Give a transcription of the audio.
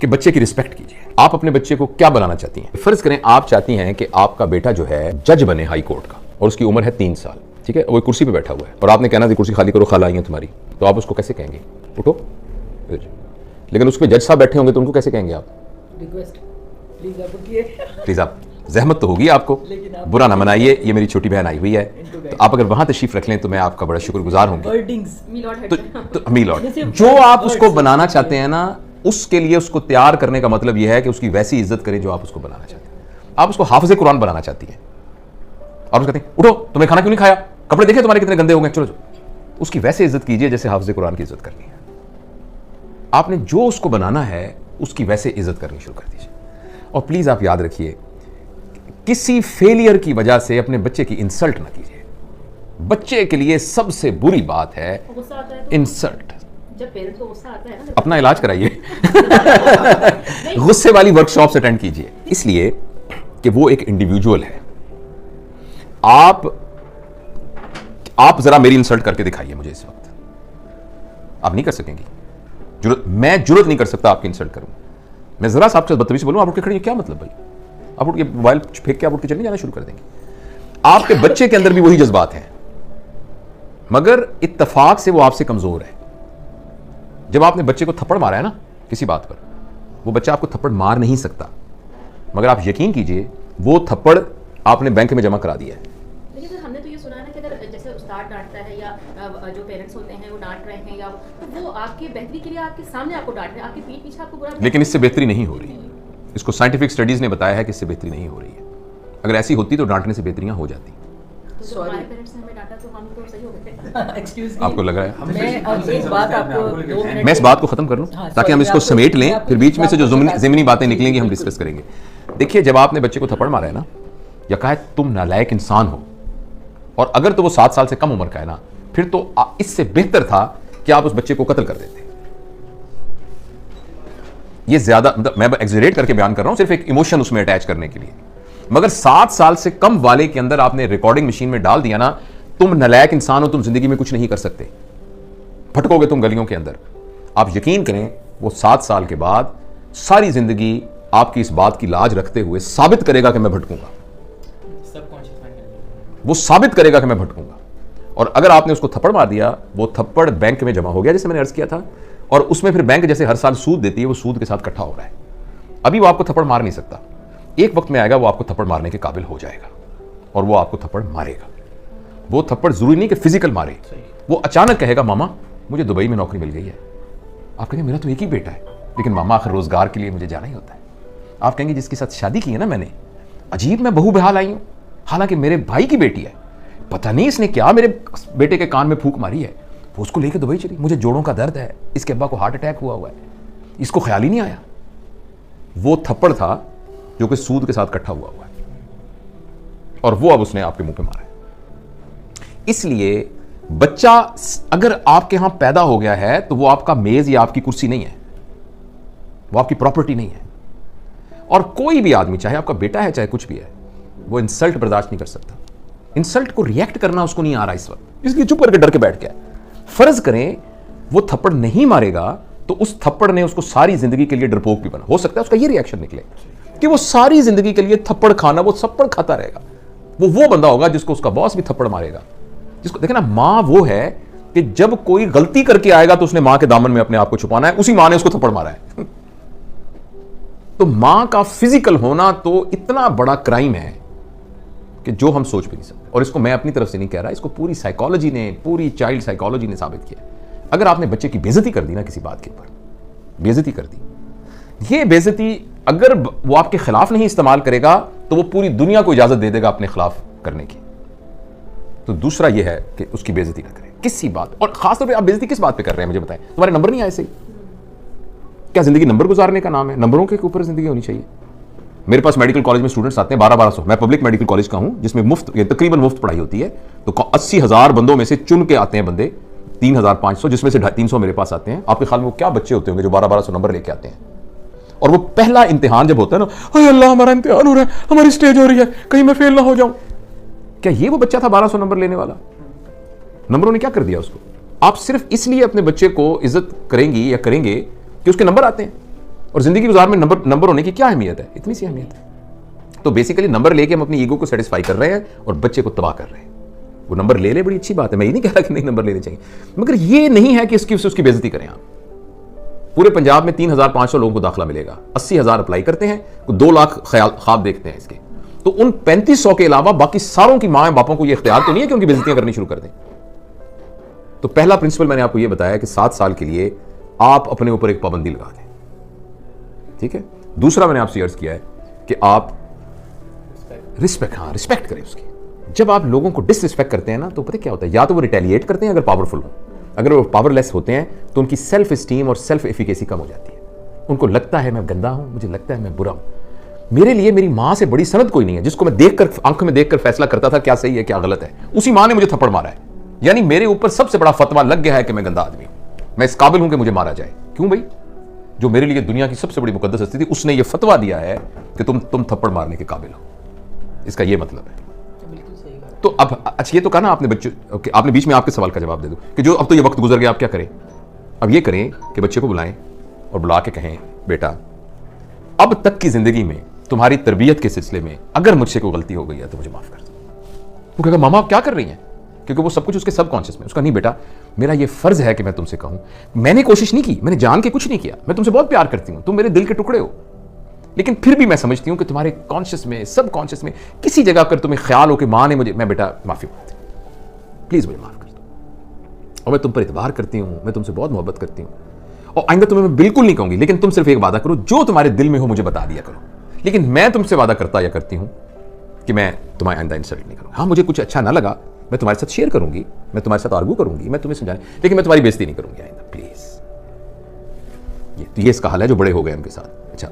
कि बच्चे की रिस्पेक्ट कीजिए। आप अपने बच्चे को क्या बनाना चाहती हैं? फर्ज करें आप चाहती हैं कि आपका बेटा जो है जज बने हाई कोर्ट का और उसकी उम्र है 3 साल, ठीक है, वो कुर्सी पे बैठा हुआ है और आपने कहना थी कुर्सी खाली करो, खाला आई है तुम्हारी, तो आप उसको कैसे कहेंगे उठो? लेकिन उसमें जज साहब बैठे होंगे तो उनको कैसे कहेंगे आप? रिक्वेस्ट प्लीज आप उठिए। प्लीज आप, जहमत तो होगी आपको, बुरा ना मनाइए, ये मेरी छोटी बहन आई हुई है, तो आप अगर वहां तशरीफ रख लें तो मैं आपका बड़ा शुक्रगुजार हूंगी। तो मी लॉर्ड, जो आप उसको बनाना चाहते हैं ना, उसके लिए उसको तैयार करने का मतलब यह है कि उसकी वैसी इज्जत करें जो आप उसको बनाना चाहते हैं। आप उसको हाफिज़े कुरान बनाना चाहती हैं और कहते हैं उठो, तुम्हें खाना क्यों नहीं खाया, कपड़े देखे तुम्हारे कितने गंदे हो गए, चलो चलो। उसकी वैसे इज्जत कीजिए जैसे हाफिज़े कुरान की इज्जत करनी है। आपने जो उसको बनाना है उसकी वैसे इज्जत करनी शुरू कर दीजिए। और प्लीज आप याद रखिए, किसी फेलियर की वजह से अपने बच्चे की इंसल्ट ना कीजिए। बच्चे के लिए सबसे बुरी बात है इंसल्ट। जब पेरेंट्स को गुस्सा आता है ना, अपना इलाज कराइए। गुस्से वाली वर्कशॉप्स अटेंड कीजिए, इसलिए कि वो एक इंडिविजुअल है। आप जरा मेरी इंसल्ट करके दिखाइए मुझे इस वक्त। आप नहीं कर सकेंगी, मैं जुर्रत नहीं कर सकता आपकी इंसल्ट करूं। मैं जरा सा आपसे बदतमीजी बोलूं, आप उठ के खड़े, क्या मतलब भाई? आप उठ के मोबाइल फेंक के आप उठ के चलने जाना शुरू कर देंगे। आपके बच्चे के अंदर भी वही जज्बात हैं, मगर इत्तेफाक से वो आपसे कमजोर है। जब आपने बच्चे को थप्पड़ मारा है ना किसी बात पर, वो बच्चा आपको थप्पड़ मार नहीं सकता, मगर आप यकीन कीजिए वो थप्पड़ आपने बैंक में जमा करा दिया है। लेकिन सर हमने तो ये सुना है ना कि अगर जैसे उस्ताद डांटता है या जो पेरेंट्स होते हैं वो डांट रहे हैं, या तो वो आपकी बेहतरी के लिए आपके सामने आपको डांट रहे हैं, आपके पीठ पीछे आपको बुरा, लेकिन इससे बेहतरी नहीं हो रही। इसको साइंटिफिक स्टडीज ने बताया है कि इससे बेहतरी नहीं हो रही है। अगर ऐसी होती तो डांटने से बेहतरियां हो जाती। तो हमारे पेरेंट्स ने हमें डांटा तो हम तो सही हो गए। एक्सक्यूज आपको लग रहा है? मैं इस बात को खत्म कर लूं ताकि हम इसको समेट लें, फिर बीच में से जो ज़मीनी बातें निकलेंगी हम डिस्कस करेंगे। देखिए, जब आपने बच्चे को थप्पड़ मारा है ना, या कहा है तुम नालायक इंसान हो, और अगर तो वो 7 साल से कम उम्र का है ना, फिर तो इससे बेहतर था कि आप उस बच्चे को कत्ल कर देते। ये ज्यादा, मैं एक्सजरेट करके बयान कर रहा हूं, सिर्फ एक इमोशन उसमें अटैच करने के लिए। मगर 7 साल से कम वाले के अंदर आपने रिकॉर्डिंग मशीन में डाल दिया ना, तुम नालायक इंसान हो, तुम जिंदगी में कुछ नहीं कर सकते, भटकोगे तुम गलियों के अंदर। आप यकीन करें, वो 7 साल के बाद सारी जिंदगी आपकी इस बात की लाज रखते हुए साबित करेगा कि मैं भटकूंगा। वो साबित करेगा कि मैं भटकूंगा। और अगर आपने उसको थप्पड़ मार दिया, वो थप्पड़ बैंक में जमा हो गया, जैसे मैंने अर्ज किया था, और उसमें फिर बैंक जैसे हर साल सूद देती है, वो सूद के साथ इकट्ठा हो रहा है। अभी वो आपको थप्पड़ मार नहीं सकता, एक वक्त में आएगा वो आपको थप्पड़ मारने के काबिल हो जाएगा और वो आपको थप्पड़ मारेगा। वो थप्पड़ जरूरी नहीं कि फिजिकल मारे, वो अचानक कहेगा मामा मुझे दुबई में नौकरी मिल गई है। आप कहेंगे मेरा तो एक ही बेटा है, लेकिन मामा आखिर रोजगार के लिए मुझे जाना ही होता है। आप कहेंगे जिसके साथ शादी की है ना मैंने, अजीब मैं बहू बेहाल आई हूं, हालांकि मेरे भाई की बेटी है, पता नहीं इसने क्या मेरे बेटे के कान में फूंक मारी है, वो उसको लेकर दुबई चली, मुझे जोड़ों का दर्द है, इसके अब्बा को हार्ट अटैक हुआ है, इसको ख्याल ही नहीं आया। वो थप्पड़ था जो कि सूद के साथ इकट्ठा हुआ है, और वो अब उसने आपके मुंह पे मारा है। इसलिए बच्चा अगर आपके यहां पैदा हो गया है तो वो आपका मेज या आपकी कुर्सी नहीं है, वो आपकी प्रॉपर्टी नहीं है। और कोई भी आदमी, चाहे आपका बेटा है चाहे कुछ भी है, वो इंसल्ट बर्दाश्त नहीं कर सकता। इंसल्ट को रिएक्ट करना उसको नहीं आ रहा इस वक्त, इसलिए चुप करके डर के बैठ गया। फर्ज करें वो थप्पड़ नहीं मारेगा तो उस थप्पड़ ने उसको सारी जिंदगी के लिए डरपोक भी बना। हो सकता है उसका ये रिएक्शन निकले कि वो सारी जिंदगी के लिए थप्पड़ खाना, वो थप्पड़ खाता रहेगा। वो बंदा होगा जिसको उसका बॉस भी थप्पड़ मारेगा। जिसको देखे ना, मां वो है कि जब कोई गलती करके आएगा तो उसने मां के दामन में अपने आप को छुपाना है, उसी मां ने उसको थप्पड़ मारा है। तो मां का फिजिकल होना तो इतना बड़ा क्राइम है कि जो हम सोच भी नहीं सकते। और इसको मैं अपनी तरफ से नहीं कह रहा, इसको पूरी साइकोलॉजी ने, पूरी चाइल्ड साइकोलॉजी ने साबित किया। अगर आपने बच्चे की बेइज्जती कर दी ना, किसी बात के ऊपर बेइज्जती कर दी, ये बेइज्जती अगर वो आपके खिलाफ नहीं इस्तेमाल करेगा तो वो पूरी दुनिया को इजाजत दे देगा अपने खिलाफ करने की। तो दूसरा ये है कि उसकी बेइज्जती ना करें किसी बात। और खासतौर पे आप बेइज्जती किस बात पे कर रहे हैं मुझे बताएं? तुम्हारे नंबर नहीं आए सही? क्या जिंदगी नंबर गुजारने का नाम है? नंबरों के ऊपर जिंदगी होनी चाहिए। मेरे पास मेडिकल कॉलेज में स्टूडेंट्स आते हैं 1200। मैं पब्लिक मेडिकल कॉलेज का हूं जिसमें मुफ्त, तकरीबन मुफ्त पढ़ाई होती है। तो 80,000 बंदों में से चुन के आते हैं बंदे, 3,500, जिसमें से 300 मेरे पास आते हैं। आपके ख्याल में वो क्या बच्चे होते होंगे जो 1200 नंबर लेके आते हैं? और वो पहला इम्तिहान जब होता है ना, अरे अल्लाह हमारा इम्तिहान हो रहा है, हमारी स्टेज हो रही है, कहीं मैं फेल ना हो जाऊं। क्या ये वो बच्चा था 1200 नंबर लेने वाला? नंबरों ने क्या कर दिया उसको? आप सिर्फ इसलिए अपने बच्चे को इज्जत करेंगी या करेंगे कि उसके नंबर आते हैं। और जिंदगी गुजार में नंबर होने की क्या अहमियत है? इतनी सी अहमियत है। तो बेसिकली नंबर लेके हम अपनी ईगो को सेटिस्फाई कर रहे हैं और बच्चे को तबाह कर रहे हैं। वो नंबर ले बड़ी अच्छी बात है, मैं ये नहीं कह रहा कि नहीं नंबर लेने चाहिए, मगर ये नहीं है कि उसकी बेइज्जती करें आप। पूरे पंजाब में 3,500 लोगों को दाखिला मिलेगा, 80,000 अप्लाई करते हैं, 2 लाख ख्वाब देखते हैं इसके। तो उन 3500 के अलावा बाकी सारों की माँ बापों को यह इख्तियार तो नहीं है कि उनकी बेइज्जतियां करनी शुरू कर दें। तो पहला प्रिंसिपल मैंने आपको यह बताया कि 7 साल के लिए आप अपने ऊपर एक पाबंदी लगा दें, ठीक है। दूसरा मैंने आपसे अर्ज किया है कि आप रिस्पेक्ट करें उसकी। जब आप लोगों को डिसरिस्पेक्ट करते हैं ना, तो पता क्या होता है, या तो वो रिटेलिएट करते हैं अगर पावरफुल हो, अगर वो पावरलेस होते हैं तो उनकी सेल्फ एस्टीम और सेल्फ एफिकेसी कम हो जाती है। उनको लगता है मैं गंदा हूं, मुझे लगता है मैं बुरा हूं। मेरे लिए मेरी मां से बड़ी सनद कोई नहीं है जिसको मैं देखकर, आंखों में देखकर फैसला करता था क्या सही है क्या गलत है। उसी मां ने मुझे थप्पड़ मारा है, यानी मेरे ऊपर सबसे बड़ा फतवा लग गया है कि मैं गंदा आदमी हूं, मैं इस काबिल हूं कि मुझे मारा जाए। क्यों भाई? जो मेरे लिए दुनिया की सबसे बड़ी मुकद्दस हस्ती थी, उसने ये फतवा दिया है कि तुम थप्पड़ मारने के काबिल हो। इसका ये मतलब है। तो अब अच्छा, ये तो कहा ना आपने बच्चे, आपने बीच में आपके सवाल का जवाब दे दो कि जो अब तो ये वक्त गुजर गया, आप क्या करें? अब ये करें कि बच्चे को बुलाएं और बुला के कहें, बेटा अब तक की जिंदगी में तुम्हारी तरबियत के सिलसिले में अगर मुझसे कोई गलती हो गई है तो मुझे माफ कर दो। वो कहेगा मामा आप क्या कर रही हैं? क्योंकि वो सब कुछ उसके सबकॉन्शियस में। उसका नहीं बेटा, मेरा ये फर्ज है कि मैं तुमसे कहूं, मैंने कोशिश नहीं की, मैंने जान के कुछ नहीं किया, मैं तुमसे बहुत प्यार करती हूं, तुम मेरे दिल के टुकड़े हो, लेकिन फिर भी मैं समझती हूं कि तुम्हारे कॉन्शियस में, सबकॉन्शियस में किसी जगह पर तुम्हें ख्याल हो कि मां ने मुझे, मैं बेटा माफी मांगती हूं, प्लीज मुझे माफ कर दो, और मैं तुम पर इतबार करती हूं, मैं तुमसे बहुत मोहब्बत करती हूं, और आइंदा तुम्हें मैं बिल्कुल नहीं कहूंगी, लेकिन तुम सिर्फ एक वादा करो, जो तुम्हारे दिल में हो मुझे बता दिया करो, लेकिन मैं तुमसे वादा करता या करती हूं कि मैं तुम्हारे आइंदा इंसल्ट नहीं करूंगा। हाँ, मुझे कुछ अच्छा ना लगा, मैं तुम्हारे साथ शेयर करूंगी, मैं तुम्हारे साथ आर्गू करूंगी, मैं तुम्हें समझाने, लेकिन मैं तुम्हारी बेइज्जती नहीं करूंगी आइंदा, प्लीज। ये इसका हाल है जो बड़े हो गए उनके साथ। अच्छा।